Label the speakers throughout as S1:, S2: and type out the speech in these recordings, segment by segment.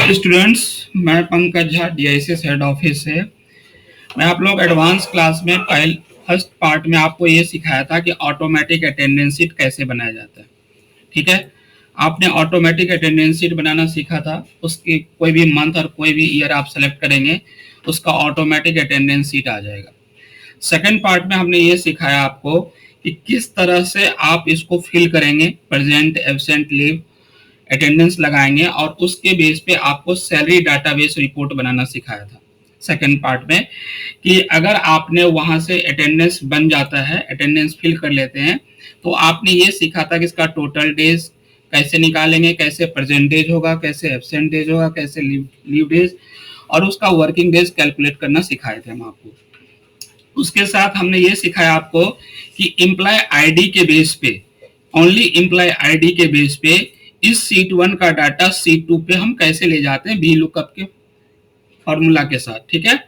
S1: Students, मैं Pankaj Jha DICS head office से। मैं आप लोग एडवांस क्लास में फर्स्ट पार्ट में आपको ये सिखाया था कि ऑटोमेटिक अटेंडेंस शीट कैसे बनाया जाता है। ठीक है, आपने ऑटोमेटिक अटेंडेंस शीट बनाना सीखा था। उसकी कोई भी मंथ और कोई भी ईयर आप सेलेक्ट करेंगे, उसका ऑटोमेटिक अटेंडेंस शीट आ जाएगा। सेकेंड पार्ट में हमने ये सिखाया आपको कि किस तरह से आप इसको फिल करेंगे, प्रेजेंट, एब्सेंट, लीव, अटेंडेंस लगाएंगे और उसके बेस पे आपको सैलरी डाटाबेस रिपोर्ट बनाना सिखाया था सेकंड पार्ट में, कि अगर आपने वहां से अटेंडेंस बन जाता है, अटेंडेंस फिल कर लेते हैं, तो आपने ये सीखा था कि इसका टोटल डेज कैसे निकालेंगे, कैसे प्रेजेंट डेज होगा, कैसे एब्सेंट डेज होगा, कैसे लीव डेज, और उसका वर्किंग डेज कैलकुलेट करना सिखाए थे हम आपको। उसके साथ हमने ये सिखाया आपको कि एम्प्लॉय आईडी के बेस पे, ओनली एम्प्लॉय आईडी के बेस पे इस सीट 1 का डाटा सीट 2 पे हम कैसे ले जाते हैं वी लुकअप के फॉर्मूला के साथ। ठीक है,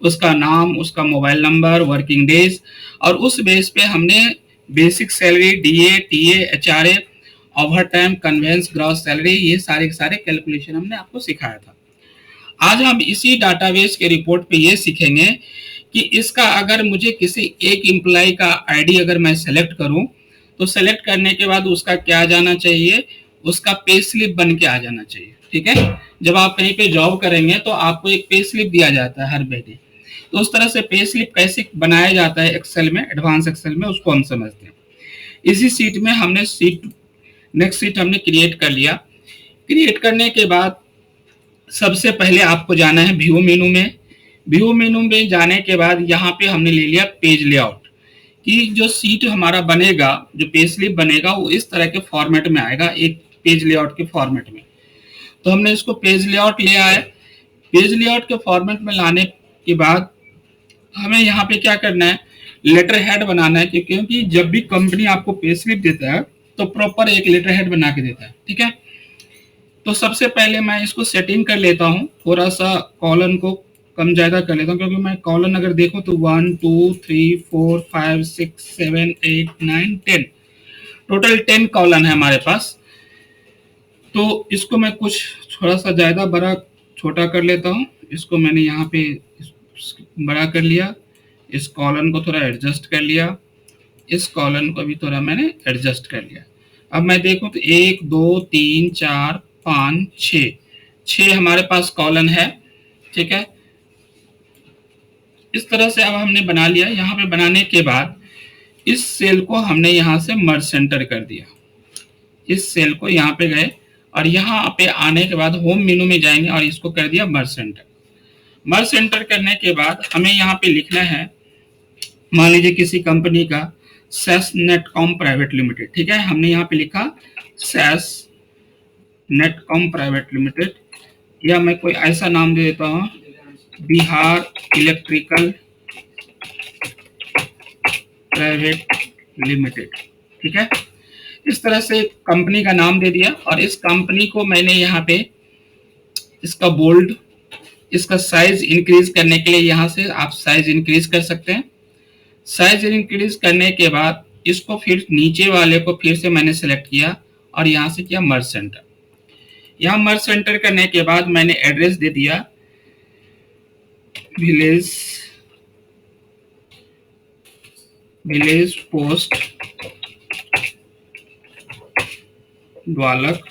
S1: उसका नाम, उसका मोबाइल नंबर, वर्किंग डेज, और उस बेस पे हमने basic salary, DA, TA, HRA, overtime, conveyance, gross salary, ये सारे सारे कैलकुलेशन हमने आपको सिखाया था। आज हम इसी डाटाबेस के रिपोर्ट पे ये सीखेंगे कि इसका अगर मुझे किसी एक एम्प्लॉय का आईडी अगर मैं सेलेक्ट करूं, तो सेलेक्ट करने के बाद उसका क्या जाना चाहिए, उसका पे स्लिप बन के आ जाना चाहिए। ठीक है, जब आप कहीं पे जॉब करेंगे तो आपको एक पे स्लिप दिया जाता है हर महीने। तो उस तरह से पे स्लिप कैसे बनाया जाता है एक्सेल में, एडवांस एक्सेल में, उसको हम समझते हैं। इसी सीट में हमने नेक्स्ट सीट हमने क्रिएट कर लिया। क्रिएट करने के बाद सबसे पहले आपको जाना है व्यू मेनू में। व्यू मेनू में जाने के बाद यहाँ पे हमने ले लिया पेज लेआउट, कि जो सीट हमारा बनेगा, जो पेज स्लिप बनेगा, वो इस तरह के फॉर्मेट में आएगा, एक पेज लेआउट के फॉर्मेट में। तो हमने इसको पेज लेआउट ले आए। पेज लेआउट के फॉर्मेट में लाने के बाद हमें यहाँ पे क्या करना है, लेटर हेड बनाना है, क्योंकि जब भी कंपनी आपको पे स्लिप देता है तो प्रॉपर एक लेटर हेड बना के देता है। ठीक है, तो सबसे पहले मैं इसको सेटिंग कर लेता हूँ, थोड़ा सा कॉलन को कम ज्यादा कर लेता हूँ, क्योंकि मैं कॉलन अगर देखूँ तो 1 2 3 4 5 6 7 8 9 10, टोटल 10 कॉलन है हमारे पास। तो इसको मैं कुछ थोड़ा सा ज्यादा बड़ा छोटा कर लेता हूँ। इसको मैंने यहाँ पे बड़ा कर लिया, इस कॉलन को थोड़ा एडजस्ट कर लिया, इस कॉलन को भी थोड़ा मैंने एडजस्ट कर लिया। अब मैं देखूं तो 1 2 3 4 5 6 हमारे पास कॉलन है। ठीक है, इस तरह से अब हमने बना लिया। यहाँ पे बनाने के बाद इस सेल को हमने यहाँ से मर्ज सेंटर कर दिया। इस सेल को यहाँ पे गए और यहाँ पे आने के बाद होम मेनू में जाएंगे और इसको कर दिया मर्ज सेंटर। मर्ज सेंटर करने के बाद हमें यहाँ पे लिखना है, मान लीजिए किसी कंपनी का सेस नेटकॉम प्राइवेट लिमिटेड। ठीक है, हमने यहाँ पे लिखा सेस नेटकॉम प्राइवेट लिमिटेड, या मैं कोई ऐसा नाम दे देता हूँ, बिहार इलेक्ट्रिकल प्राइवेट लिमिटेड। ठीक है, इस तरह से कंपनी का नाम दे दिया और इस कंपनी को मैंने यहाँ पे इसका बोल्ड, इसका साइज इंक्रीज करने के लिए यहाँ से आप साइज इंक्रीज कर सकते हैं। साइज इंक्रीज करने के बाद इसको फिर नीचे वाले को फिर से मैंने सेलेक्ट किया और यहाँ से किया मर्ज सेंटर। यहाँ मर्ज सेंटर करने के बाद मैंने एड्रेस दे दिया village post Dwalak,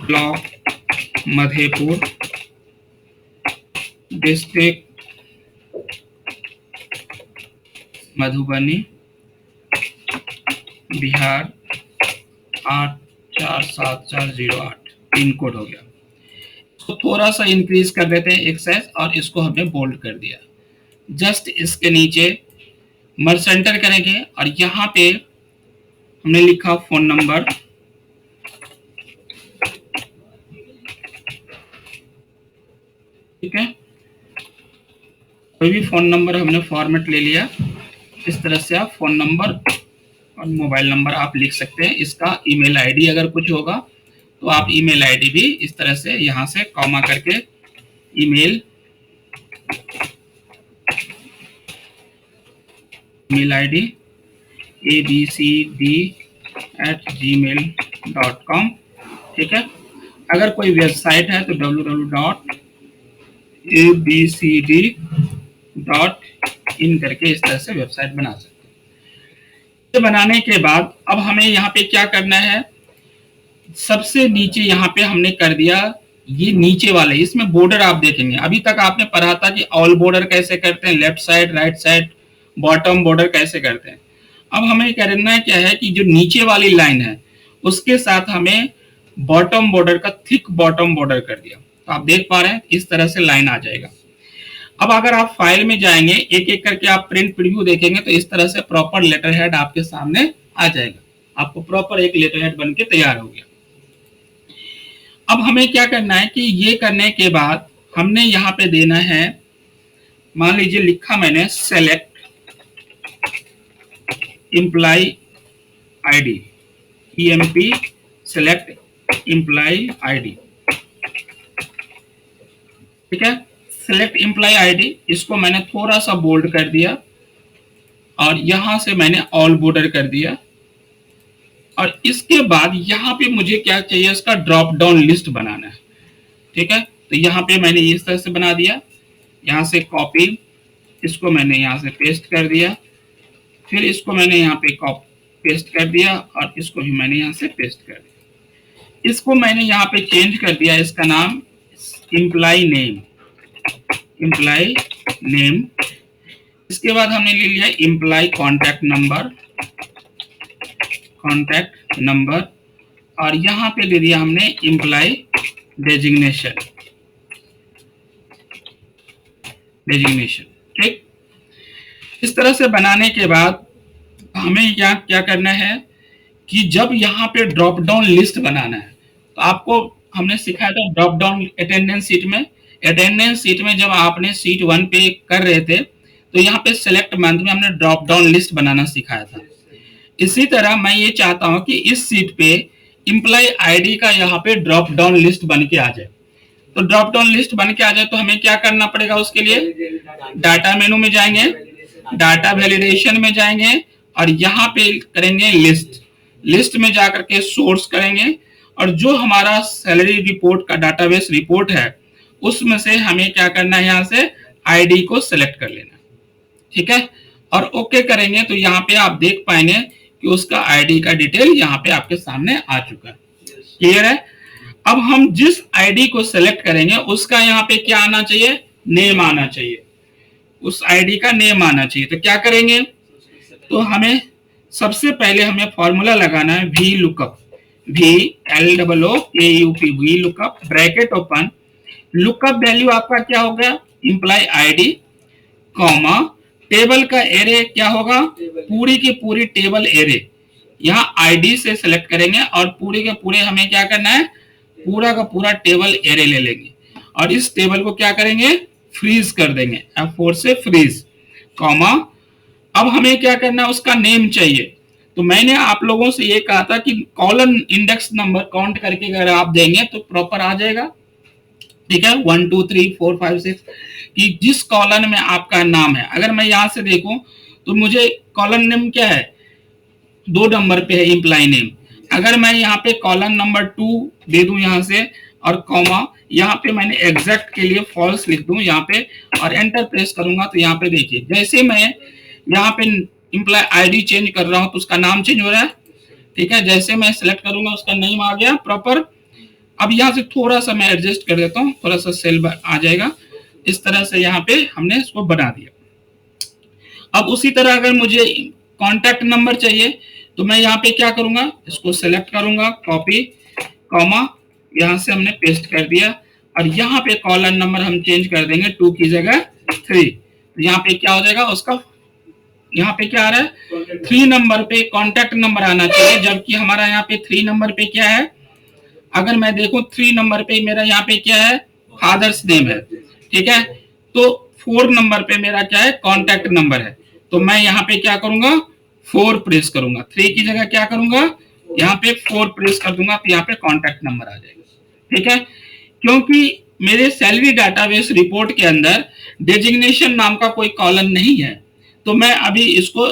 S1: block Madhepur, district Madhubani, Bihar 847408 pin code हो गया। तो थोड़ा सा इंक्रीज कर देते हैं एक साइज और इसको हमने बोल्ड कर दिया। जस्ट इसके नीचे मर्ज सेंटर करेंगे और यहाँ पे हमने लिखा फोन नंबर। ठीक है, कोई भी फोन नंबर हमने फॉर्मेट ले लिया। इस तरह से आप फोन नंबर और मोबाइल नंबर आप लिख सकते हैं। इसका ईमेल आईडी अगर कुछ होगा तो आप ईमेल आईडी भी इस तरह से यहाँ से कॉमा करके ईमेल आईडी abcd@gmail.com। ठीक है, अगर कोई वेबसाइट है तो www.abcd.in करके इस तरह से वेबसाइट बना सकते हैं। ये बनाने के बाद अब हमें यहाँ पे क्या करना है, सबसे नीचे यहाँ पे हमने कर दिया ये नीचे वाले, इसमें बॉर्डर आप देखेंगे, अभी तक आपने पढ़ा था कि ऑल बॉर्डर कैसे करते हैं, left side, right side, bottom border कैसे करते हैं। अब हमें करना क्या है कि जो नीचे वाली लाइन है उसके साथ हमें बॉटम बॉर्डर का थिक बॉटम बॉर्डर कर दिया, तो आप देख पा रहे हैं इस तरह से लाइन आ जाएगा। अब अगर आप फाइल में जाएंगे, एक एक करके आप प्रिंट प्रीव्यू देखेंगे तो इस तरह से प्रॉपर लेटर हेड आपके सामने आ जाएगा, आपको प्रॉपर एक लेटर हेड बन के तैयार हो गया। अब हमें क्या करना है कि ये करने के बाद हमने यहाँ पे देना है, मान लीजिए लिखा मैंने select employee ID, EMP select employee ID, ठीक है। सेलेक्ट एम्प्लॉय आईडी, इसको मैंने थोड़ा सा बोल्ड कर दिया और यहां से मैंने ऑल बॉर्डर कर दिया। और इसके बाद यहाँ पे मुझे क्या चाहिए, इसका ड्रॉप डाउन लिस्ट बनाना है, ठीक है। तो यहाँ पे मैंने इस तरह से बना दिया, यहाँ से कॉपी, इसको मैंने यहाँ से पेस्ट कर दिया, फिर इसको मैंने यहाँ पे पेस्ट कर दिया और इसको भी मैंने यहाँ से पेस्ट कर दिया। इसको मैंने यहाँ पे चेंज कर दिया, इसका नाम एम्प्लॉय नेम, एम्प्लॉय नेम। इसके बाद हमने ले लिया employee contact number, contact number, और यहाँ पे दे दिया हमने एम्प्लॉय डेजिग्नेशन, डेजिग्नेशन, ठीक। इस तरह से बनाने के बाद हमें यहाँ क्या करना है कि जब यहाँ पे ड्रॉप डाउन लिस्ट बनाना है, तो आपको हमने सिखाया था ड्रॉप डाउन अटेंडेंस सीट में। अटेंडेंस सीट में जब आपने सीट 1 पे कर रहे थे तो यहाँ पे सेलेक्ट मंथ में हमने ड्रॉप डाउन लिस्ट बनाना सिखाया था। इसी तरह मैं ये चाहता हूं कि इस सीट पे एम्प्लॉय आईडी का यहाँ पे ड्रॉप डाउन लिस्ट बन के आ जाए। तो ड्रॉप डाउन लिस्ट बन के आ जाए तो हमें क्या करना पड़ेगा, उसके लिए डाटा मेनू में जाएंगे, डाटा वैलिडेशन में जाएंगे और यहाँ पे करेंगे लिस्ट, लिस्ट में जाकर के सोर्स करेंगे और जो हमारा सैलरी रिपोर्ट का डाटाबेस रिपोर्ट है उसमें से हमें क्या करना है, यहाँ से आईडी को सिलेक्ट कर लेना, ठीक है। और ओके करेंगे तो यहाँ पे आप देख पाएंगे कि उसका आईडी का डिटेल यहाँ पे आपके सामने आ चुका है, क्लियर है। अब हम जिस आईडी को सिलेक्ट करेंगे उसका यहाँ पे क्या आना चाहिए, नेम आना चाहिए, उस आईडी का नेम आना चाहिए। तो क्या करेंगे, तो हमें सबसे पहले हमें फॉर्मूला लगाना है V lookup, VLOOKUP, V lookup, bracket open, lookup value आपका क्या होगा, एम्प्लॉय आईडी, कॉमा, टेबल का एरे क्या होगा, पूरी की पूरी टेबल एरे, यहाँ आईडी से सिलेक्ट करेंगे और पूरे के पूरे हमें क्या करना है, पूरा का पूरा टेबल एरे ले लेंगे और इस टेबल को क्या करेंगे, फ्रीज कर देंगे, F4 से फ्रीज, कॉमा। अब हमें क्या करना है, उसका नेम चाहिए। तो मैंने आप लोगों से ये कहा था कि कॉलम इंडेक्स नंबर काउंट करके अगर आप देंगे तो प्रॉपर आ जाएगा, ठीक है, 1 2 3 4 5 6, कि जिस कॉलम में आपका नाम है। अगर मैं यहाँ से देखूं तो मुझे कॉलम नेम क्या है, 2 नंबर पे है एम्प्लॉय नेम। अगर मैं यहाँ पे कॉलम नंबर 2 दे दूं यहाँ से और कॉमा, यहाँ पे मैंने एग्जैक्ट के लिए फॉल्स लिख दूं यहाँ पे और एंटर प्रेस करूंगा तो यहाँ पे देखिए जैसे मैं यहाँ पे एम्प्लॉय आईडी चेंज कर रहा हूँ तो उसका नाम चेंज हो रहा है, ठीक है। जैसे मैं सिलेक्ट करूंगा उसका नेम आ गया प्रॉपर। अब यहाँ से थोड़ा सा मैं एडजस्ट कर देता हूँ, थोड़ा सा सेल आ जाएगा, इस तरह से यहाँ पे हमने इसको बना दिया। अब उसी तरह अगर मुझे कॉन्टैक्ट नंबर चाहिए तो मैं यहाँ पे क्या करूंगा, इसको सेलेक्ट करूंगा, कॉपी, कॉमा, यहाँ से हमने पेस्ट कर दिया और यहाँ पे कॉलम नंबर हम चेंज कर देंगे 2 की जगह 3। तो यहाँ पे क्या हो जाएगा, उसका यहाँ पे क्या आ रहा है, 3 नंबर पे कॉन्टैक्ट नंबर आना चाहिए, जबकि हमारा यहाँ पे 3 नंबर पे क्या है, अगर मैं देखूं 3 नंबर पे मेरा यहाँ पे क्या है, फादर्स नेम है, ठीक है। तो 4 नंबर पे मेरा क्या है, कॉन्टैक्ट नंबर है। तो मैं यहाँ पे क्या करूंगा, 4 प्रेस करूंगा, 3 की जगह क्या करूंगा, यहाँ पे 4 प्रेस कर दूंगा तो यहाँ पे कॉन्टैक्ट नंबर आ जाएगा, ठीक है। क्योंकि मेरे सैलरी डाटाबेस रिपोर्ट के अंदर डेजिग्नेशन नाम का कोई कॉलम नहीं है, तो मैं अभी इसको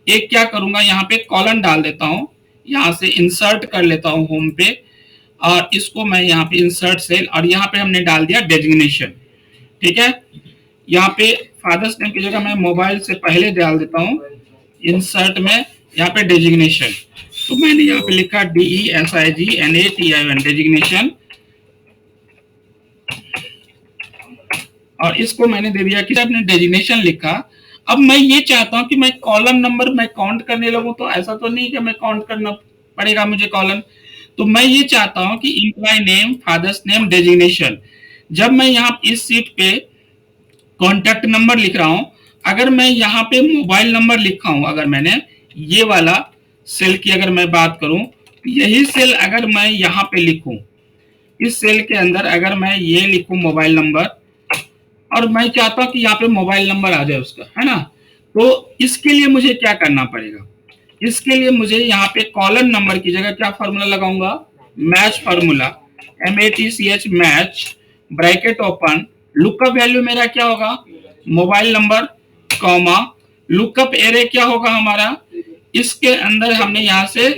S1: एक क्या करूंगा, यहाँ पे कॉलम डाल देता हूँ, यहाँ से इंसर्ट कर लेता हूँ होम पे और इसको मैं यहाँ पे इंसर्ट सेल, और यहाँ पे हमने डाल दिया डेजिग्नेशन। ठीक है, यहाँ पे फादर्स नेम की जगह मैं मोबाइल से पहले डाल देता हूँ इंसर्ट में यहाँ पे डेजिग्नेशन। तो मैंने यहाँ पे लिखा DESIGNATION डेजिग्नेशन, और इसको मैंने दे दिया कि आपने डेजिग्नेशन लिखा। अब मैं ये चाहता हूँ कि मैं कॉलम नंबर मैं काउंट करने लगूं, तो ऐसा तो नहीं कि मैं काउंट करना पड़ेगा मुझे कॉलम। तो मैं ये चाहता हूँ कि employee name, father's name, designation, जब मैं यहाँ इस सीट पे कॉन्टैक्ट नंबर लिख रहा हूँ, अगर मैं यहाँ पे मोबाइल नंबर लिखा हूँ, अगर मैंने ये वाला सेल की अगर मैं बात करूं, तो यही सेल अगर मैं यहाँ पे लिखूं, इस सेल के अंदर अगर मैं ये लिखूं मोबाइल नंबर, और मैं चाहता हूं कि यहाँ पे मोबाइल नंबर आ जाए उसका, है ना। तो इसके लिए मुझे क्या करना पड़ेगा, इसके लिए मुझे यहाँ पे कॉलम नंबर की जगह क्या फॉर्मूला लगाऊंगा, match formula, MATCH match, bracket open, lookup value मेरा क्या होगा, mobile number, comma, lookup array क्या होगा हमारा, इसके अंदर हमने यहाँ से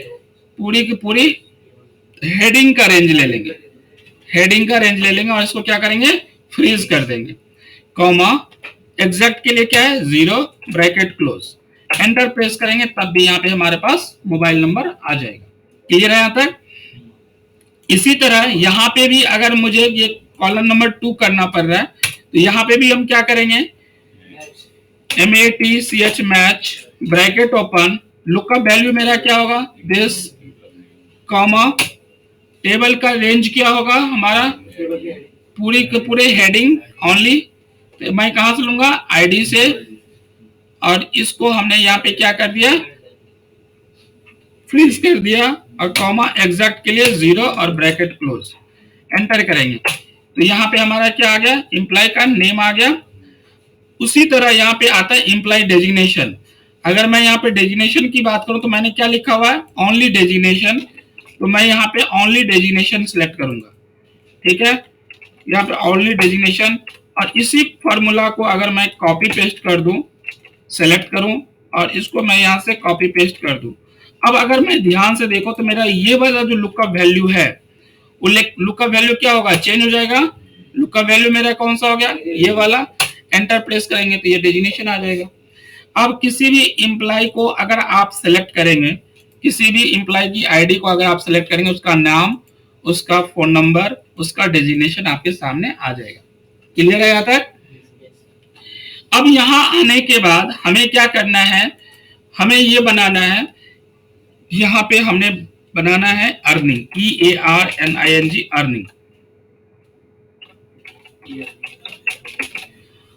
S1: पूरी की पूरी हेडिंग का रेंज ले लेंगे, हेडिंग का रेंज ले लेंगे, और इसको क्या करेंगे, फ्रीज कर देंगे, कॉमा, एग्जैक्ट के लिए क्या है 0, ब्रैकेट क्लोज, एंटर प्रेस करेंगे, तब भी यहाँ पे हमारे पास मोबाइल नंबर आ जाएगा। क्लियर है यहाँ तक। इसी तरह यहाँ पे भी अगर मुझे ये कॉलम नंबर 2 करना पड़ रहा है, तो यहाँ पे भी हम क्या करेंगे, MATCH match, bracket open, lookup value मेरा क्या होगा दिस, कॉमा, टेबल का रेंज क्या होगा हमारा, पूरी के पूरे हेडिंग ओनली, तो मैं कहां से लूंगा, आईडी से, और इसको हमने यहाँ पे क्या कर दिया, फ्रीज कर दिया, और कॉमा, एग्जैक्ट के लिए 0 और ब्रैकेट क्लोज, एंटर करेंगे, तो यहाँ पे हमारा क्या आ गया, एम्प्लॉय का नेम आ गया। उसी तरह यहाँ पे आता है एम्प्लॉय डेजिग्नेशन। अगर मैं यहाँ पे डेजिग्नेशन की बात करूं, तो मैंने क्या लिखा हुआ है, ओनली डेजिग्नेशन, तो मैं यहाँ पे ओनली डेजिग्नेशन सिलेक्ट करूंगा। ठीक है, यहाँ पे ओनली डेजिग्नेशन, और इसी फॉर्मूला को अगर मैं कॉपी पेस्ट कर दूं, सेलेक्ट करूं, और इसको मैं यहाँ से कॉपी पेस्ट कर दूं। अब अगर मैं ध्यान से देखो, तो मेरा ये वाला जो लुकअप वैल्यू है, वो लुकअप वैल्यू क्या होगा, चेंज हो जाएगा। लुकअप वैल्यू मेरा कौन सा हो गया, ये वाला, एंटर प्रेस करेंगे तो ये डेजिग्नेशन आ जाएगा। अब किसी भी एम्प्लॉय को अगर आप सेलेक्ट करेंगे, किसी भी एम्प्लॉय की आईडी को अगर आप सेलेक्ट करेंगे, उसका नाम, उसका फोन नंबर, उसका डेजिग्नेशन आपके सामने आ जाएगा। क्लियर है यहाँ तक। अब यहाँ आने के बाद हमें क्या करना है, हमें ये बनाना है, यहाँ पे हमने बनाना है अर्निंग, EARNING, अर्निंग,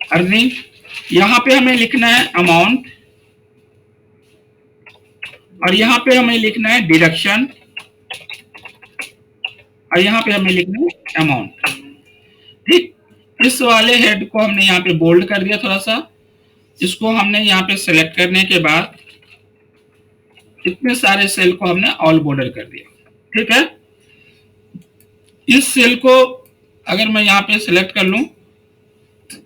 S1: अर्निंग। यहाँ पे हमें लिखना है अमाउंट, और यहाँ पे हमें लिखना है डिडक्शन, और यहाँ पे हमें लिखना है अमाउंट। ठीक, इस वाले हेड को हमने यहाँ पे बोल्ड कर दिया थोड़ा सा, इसको हमने यहाँ पे सेलेक्ट करने के बाद इतने सारे सेल को हमने ऑल बॉर्डर कर दिया। ठीक है, इस सेल को अगर मैं यहाँ पे सेलेक्ट कर लूं,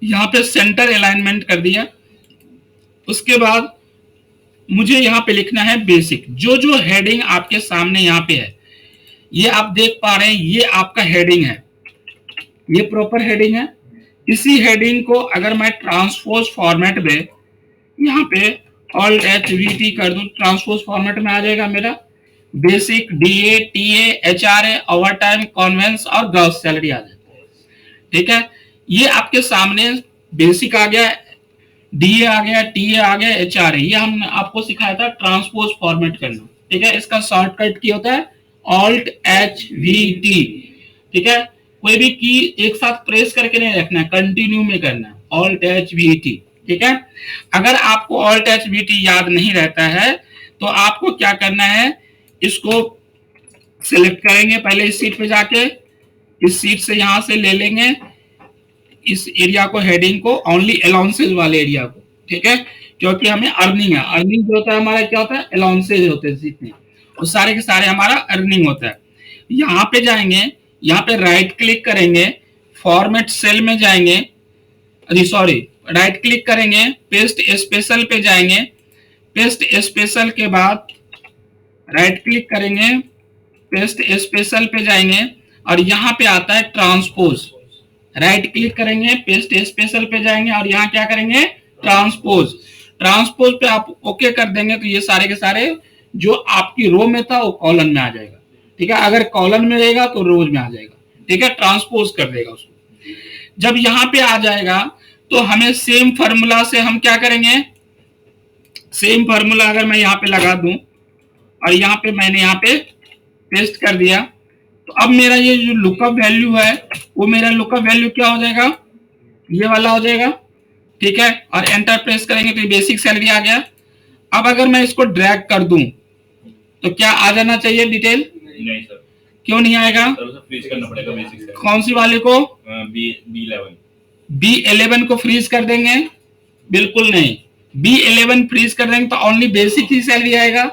S1: यहाँ पे सेंटर अलाइनमेंट कर दिया। उसके बाद मुझे यहाँ पे लिखना है बेसिक, जो जो हेडिंग आपके सामने यहाँ पे है, ये आप देख पा रहे हैं, ये आपका हेडिंग है, ये प्रॉपर हेडिंग है। इसी हेडिंग को अगर मैं ट्रांसपोज फॉर्मेट में यहाँ पे ऑल्ट HVT कर दूं, ट्रांसपोज फॉर्मेट में आ जाएगा मेरा basic, DA, TA, HRA, over time, conveyance और ग्रॉस सैलरी आ जाता है। ठीक है, ये आपके सामने बेसिक आ गया, DA आ गया, TA आ गया, HRA, ये हमने आपको सिखाया था ट्रांसपोज फॉर्मेट करना। ठीक है, इसका शॉर्टकट की होता है ऑल्ट HVT। ठीक है, कोई भी की एक साथ प्रेस करके नहीं रखना है, कंटिन्यू में करना है, ऑल्ट HVT। ठीक है, अगर आपको ऑल्ट HVT याद नहीं रहता है, तो आपको क्या करना है, इसको सिलेक्ट करेंगे पहले इस सीट पे जाके, इस सीट से यहां से ले लेंगे इस एरिया को, हेडिंग को, ओनली अलाउंसेस वाले एरिया को। ठीक है, क्योंकि हमें अर्निंग है, अर्निंग जो होता है हमारा क्या होता है, अलाउंसेस होते हैं जितने, वो सारे के सारे हमारा अर्निंग होता है। यहाँ पे जाएंगे, यहाँ पे राइट क्लिक करेंगे, फॉर्मेट सेल में जाएंगे, सॉरी राइट क्लिक करेंगे, पेस्ट स्पेशल पे जाएंगे, पेस्ट स्पेशल के बाद राइट क्लिक करेंगे, पेस्ट स्पेशल पे जाएंगे और यहाँ पे आता है ट्रांसपोज, राइट क्लिक करेंगे, पेस्ट स्पेशल पे जाएंगे और यहाँ क्या करेंगे, ट्रांसपोज। ट्रांसपोज पे आप ओके कर देंगे तो ये सारे के सारे जो आपकी रो में था वो कॉलम में आ जाएगा। ठीक है, अगर कॉलम में रहेगा तो रोज में आ जाएगा। ठीक है, ट्रांसपोज कर देगा उसको। जब यहाँ पे आ जाएगा तो हमें सेम फार्मूला से हम क्या करेंगे, सेम फार्मूला अगर मैं यहाँ पे लगा दूं और यहाँ पे मैंने यहाँ पे पेस्ट कर दिया तो अब मेरा ये जो लुकअप वैल्यू है वो मेरा लुकअप वैल्यू क्या हो जाएगा, ये वाला हो जाएगा। ठीक है, और एंटर प्रेस करेंगे तो ये बेसिक सैलरी आ गया। अब अगर मैं इसको ड्रैग कर दूं तो क्या आ जाना चाहिए डिटेल?
S2: नहीं सर।
S1: क्यों नहीं आएगा?
S2: सर फ्रीज करना पड़ेगा बेसिक सैलरी।
S1: कौन सी वाले को?
S2: B11।
S1: B11 को फ्रीज कर देंगे? बिल्कुल नहीं, B11 फ्रीज कर देंगे तो ओनली बेसिक ही सैलरी आएगा।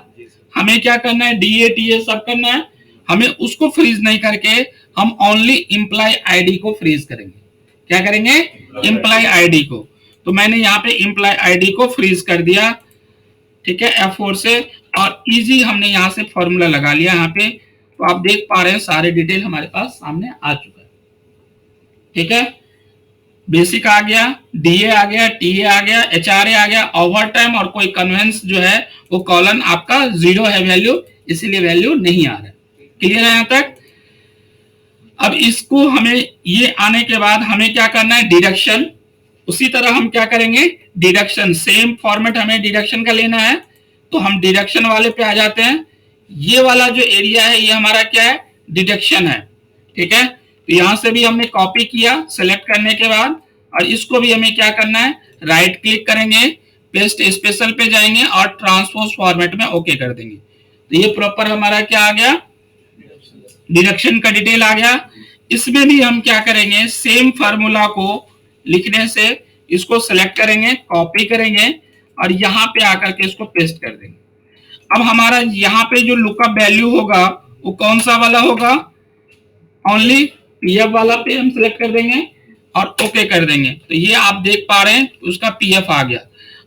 S1: हमें क्या करना है, DA TA सब करना है, हमें उसको फ्रीज नहीं करके हम ओनली एम्प्लॉय आईडी को फ्रीज करेंगे। क्या करेंगे? एम्प्लॉय आईडी को। तो मैंने यहाँ पे एम्प्लॉय आईडी को फ्रीज कर दिया। ठीक है, F4 से, और इजी हमने यहाँ से फॉर्मूला लगा लिया यहाँ पे। तो आप देख पा रहे हैं सारे डिटेल हमारे पास सामने आ चुका है। ठीक है, बेसिक आ गया, DA आ गया, TA आ गया, HRA आ गया, ओवर टाइम और कोई कन्वेंस जो है वो कॉलम आपका 0 है वैल्यू, इसीलिए वैल्यू नहीं आ रहा है। क्लियर है यहाँ तक? अब इसको हमें ये आने के बाद हमें क्या करना है, डिडक्शन। उसी तरह हम क्या करेंगे, डिडक्शन, सेम फॉर्मेट हमें डिडक्शन का लेना है। तो हम डिडक्शन वाले पे आ जाते हैं। ये वाला जो एरिया है ये हमारा क्या है, डिडक्शन है। ठीक है, तो यहां से भी हमने कॉपी किया सेलेक्ट करने के बाद, और इसको भी हमें क्या करना है, राइट क्लिक करेंगे, पेस्ट स्पेशल पे जाएंगे और ट्रांसपोज फॉर्मेट में ओके कर देंगे। तो ये प्रॉपर हमारा क्या आ गया, डिडक्शन का डिटेल आ गया। इसमें भी हम क्या करेंगे, सेम फार्मूला को लिखने से इसको सेलेक्ट करेंगे, कॉपी करेंगे और यहाँ पे आकर के इसको पेस्ट कर देंगे। अब हमारा यहाँ पे जो लुकअप वैल्यू होगा वो कौन सा वाला होगा, ओनली पीएफ वाला पे हम सिलेक्ट कर देंगे और ओके कर देंगे। तो ये आप देख पा रहे हैं उसका पीएफ आ गया।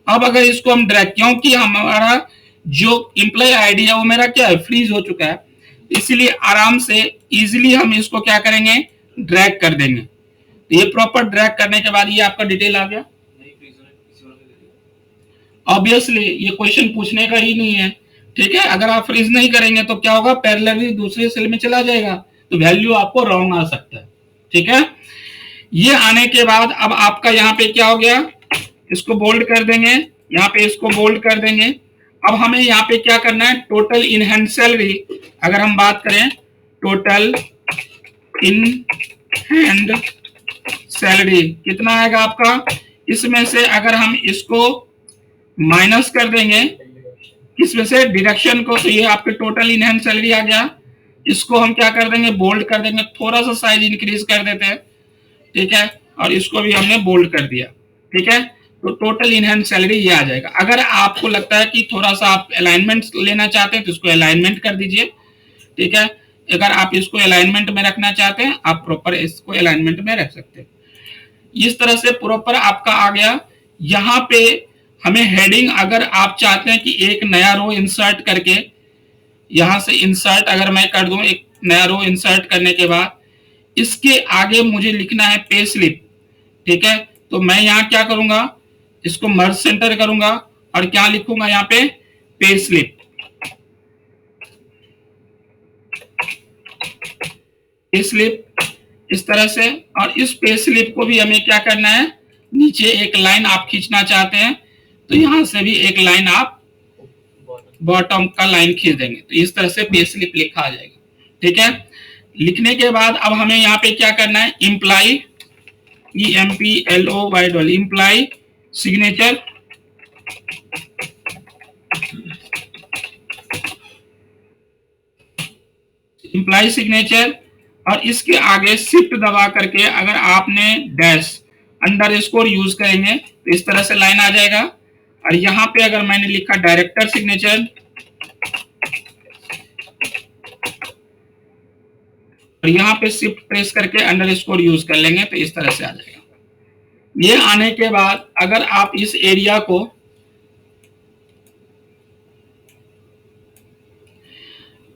S1: अब अगर इसको हम ड्रैग, क्योंकि हमारा जो एम्प्लॉय आईडी है वो मेरा क्या है, फ्रीज हो चुका है, इसलिए आराम से इजीली हम इसको क्या करेंगे, ड्रैग कर देंगे। तो ये प्रॉपर ड्रैग करने के बाद ये आपका डिटेल आ गया। ऑब्वियसली ये क्वेश्चन पूछने का ही नहीं है। ठीक है, अगर आप फ्रीज नहीं करेंगे तो क्या होगा, पैरेलली दूसरे सेल में चला जाएगा, तो वैल्यू आपको रॉन्ग आ सकता है। ठीक है, ये आने के बाद अब आपका यहाँ पे क्या हो गया, इसको बोल्ड कर देंगे, यहाँ पे इसको बोल्ड कर देंगे। अब हमें यहाँ पे क्या करना है, टोटल इन हैंड सैलरी, अगर हम बात करें टोटल इन हैंड सैलरी कितना आएगा आपका, इसमें से अगर हम इसको माइनस कर देंगे, इसमें से डिडक्शन को, तो ये आपके टोटल इन हैंड सैलरी आ गया। इसको हम क्या कर देंगे, बोल्ड कर देंगे, थोड़ा सा साइज इंक्रीज कर देते हैं। ठीक है, और इसको भी हमने बोल्ड कर दिया। ठीक है, तो टोटल इन हैंड सैलरी ये आ जाएगा। अगर आपको लगता है कि थोड़ा सा आप अलाइनमेंट लेना चाहते हैं तो इसको अलाइनमेंट कर दीजिए। ठीक है, अगर आप इसको अलाइनमेंट में रखना चाहते हैं आप प्रॉपर इसको अलाइनमेंट में रख सकते हैं। इस तरह से प्रॉपर आपका आ गया। यहाँ पे हमें हेडिंग, अगर आप चाहते हैं कि एक नया रो इंसर्ट करके, यहां से इंसर्ट अगर मैं कर दूं, एक नया रो इंसर्ट करने के बाद इसके आगे मुझे लिखना है पे स्लिप। ठीक है, तो मैं यहाँ क्या करूंगा, इसको मर्ज सेंटर करूंगा और क्या लिखूंगा यहाँ पे स्लिप। पे स्लिप इस तरह से, और इस पे स्लिप को भी हमें क्या करना है, नीचे एक लाइन आप खींचना चाहते हैं तो यहां से भी एक लाइन आप बॉटम का लाइन खींच देंगे, तो इस तरह से पे स्लिप लिखा आ जाएगा। ठीक है, लिखने के बाद अब हमें यहाँ पे क्या करना है, imply, EMPLOY, imply signature, imply signature, और इसके आगे शिफ्ट दबा करके अगर आपने डैश अंडरस्कोर यूज करेंगे तो इस तरह से लाइन आ जाएगा। और यहाँ पे अगर मैंने लिखा डायरेक्टर सिग्नेचर और यहाँ पे शिफ्ट प्रेस करके अंडरस्कोर यूज कर लेंगे तो इस तरह से आ जाएगा। ये आने के बाद अगर आप इस एरिया को,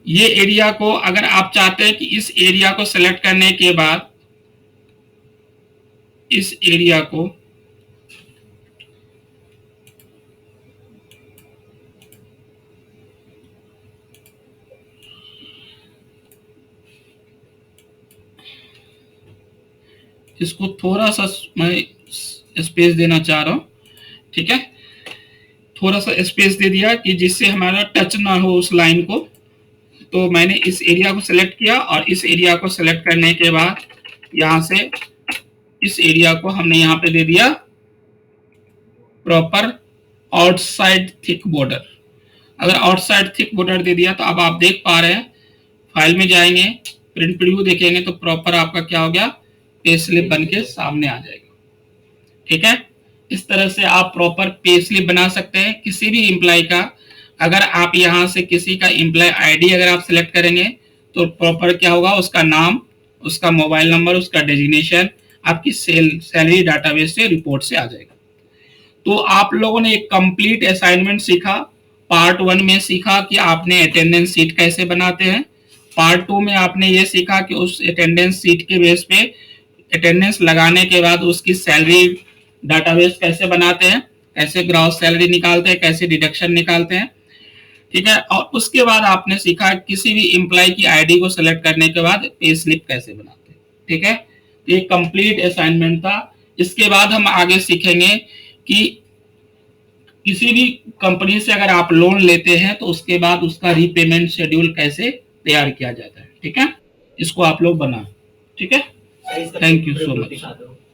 S1: ये एरिया को अगर आप चाहते हैं कि इस एरिया को सेलेक्ट करने के बाद इस एरिया को इसको थोड़ा सा मैं स्पेस देना चाह रहा हूं, ठीक है, थोड़ा सा स्पेस दे दिया कि जिससे हमारा टच ना हो उस लाइन को। तो मैंने इस एरिया को सिलेक्ट किया और इस एरिया को सिलेक्ट करने के बाद यहां से इस एरिया को हमने यहां पे दे दिया प्रॉपर आउटसाइड थिक बॉर्डर। अगर आउटसाइड थिक बॉर्डर दे दिया तो अब आप देख पा रहे हैं, फाइल में जाएंगे, प्रिंट प्रीव्यू देखेंगे तो प्रॉपर आपका क्या हो गया, पे स्लिप बन के सामने आ जाएगा। ठीक है, इस तरह से आप प्रॉपर पे स्लिप बना सकते हैं किसी भी एम्प्लॉय का। अगर आप यहां से किसी का एम्प्लॉय आईडी अगर आप सिलेक्ट करेंगे तो प्रॉपर क्या होगा, उसका नाम, उसका मोबाइल नंबर, उसका डेजिग्नेशन आपकी सैलरी डाटाबेस से रिपोर्ट से आ जाएगा। तो आप लोगों ने एक कंप्लीट असाइनमेंट सीखा। पार्ट 1 में सीखा कि आपने अटेंडेंस सीट कैसे बनाते हैं। पार्ट 2 में आपने ये सीखा कि उस अटेंडेंस सीट के बेस पे अटेंडेंस लगाने के बाद उसकी सैलरी डाटाबेस कैसे बनाते हैं, कैसे ग्रॉस सैलरी निकालते हैं, कैसे डिडक्शन निकालते हैं। ठीक है, और उसके बाद आपने सीखा किसी भी एम्प्लॉय की आईडी को सेलेक्ट करने के बाद पे स्लिप कैसे बनाते हैं। ठीक है, ये कंप्लीट असाइनमेंट था। इसके बाद हम आगे सीखेंगे कि किसी भी कंपनी से अगर आप लोन लेते हैं तो उसके बाद उसका रीपेमेंट शेड्यूल कैसे तैयार किया जाता है। ठीक है, इसको आप लोग बनाएं। ठीक है, थैंक यू सो मच।